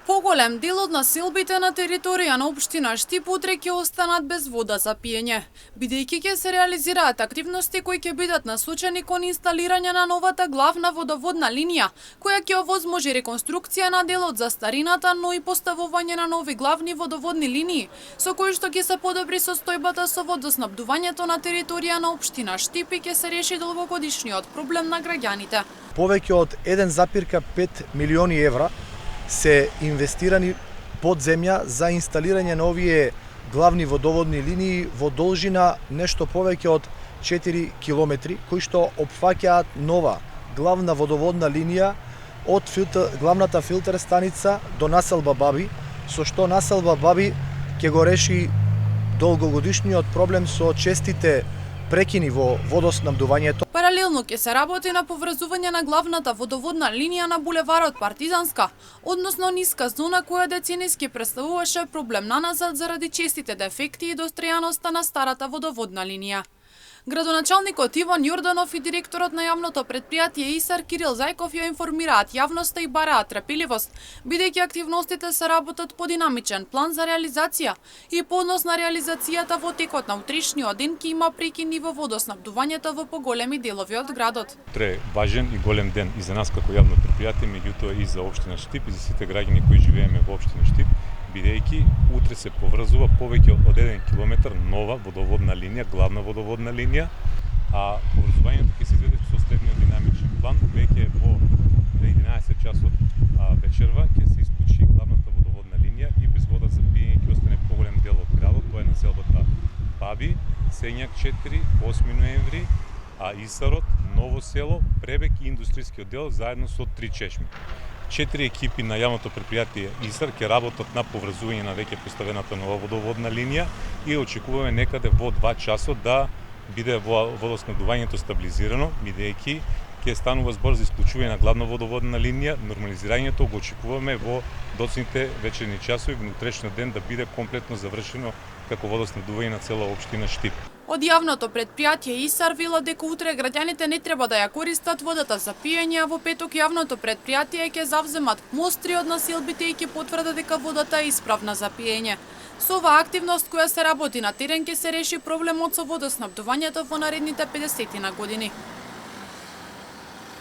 Поголем дел од населбите на територија на општина Штип утре ќе останат без вода за пиење, бидејќи ќе се реализираат активности кои ќе бидат насочени кон инсталирање на новата главна водоводна линија, која ќе овозможи реконструкција на дел од застарината, но и поставување на нови главни водоводни линии, со кои што ќе се подобри состојбата со водоснабдувањето на територија на општина Штип и ќе се реши долгогодишниот проблем на граѓаните. Повеќе од 1,5 милиони евра се инвестирани под земја за инсталирање на овие главни водоводни линии во должина нешто повеќе од 4 километри, кои што опфаќаат нова главна водоводна линија од главната филтер станица до населба Баби, со што населба Баби ќе го реши долгогодишниот проблем со честите прекини во водоснабдувањето. Паралелно ќе се работи на поврзување на главната водоводна линија на булеварот Партизанска, односно ниска зона која децениски представуваше проблем наназад заради честите дефекти и достојаноста на старата водоводна линија. Градоначалникот Иван Јорданов и директорот на јавното претпријатие ИСАР Кирил Зајков ја информираат јавноста и бараат трпеливост, бидејќи активностите се работат по динамичен план за реализација и по однос на реализацијата во текот на утрешниот ден ќе има прекини во водоснабдувањето во поголеми делови од градот. Утре важен и голем ден и за нас како јавно претпријатие, меѓутоа и за општина Штип и за сите граѓани кои живееме во општина Штип, бидејќи утре се поврзува повеќе од 1 километар нова водоводна линија, главна водоводна линија, а поврзувањето ќе се изведе со следниот динамичен план. Веќе во 11 часот вечерва ќе се исклучи главната водоводна линија и без вода за пиење ќе остане поголем дел од градот, тоа е населбата Баби, Сењак 4, 8 ноември, Исарот, Ново село, Пребек и индустријскиот дел заедно со 3 чешми. 4 екипи на јавното претпријатие ИСАР ќе работат на поврзување на веќе поставената нова водоводна линија и очекуваме некаде во 2 часот да биде водоснабдувањето стабилизирано, бидејќи ќе станува збор за исклучување на главна водоводна линија. Нормализирањето го очекуваме во доцните вечерни часови во утрешниот ден да биде комплетно завршено како водоснабдување на цела општина Штип. Од јавното претпријатие ИСАР вела дека утре граѓаните не треба да ја користат водата за пиење, а во петок јавното претпријатие ќе завземат мостри од населбите и ќе потврдат дека водата е исправна за пиење. Со оваа активност која се работи на терен ќе се реши проблемот со водоснабдувањето во наредните 50 години.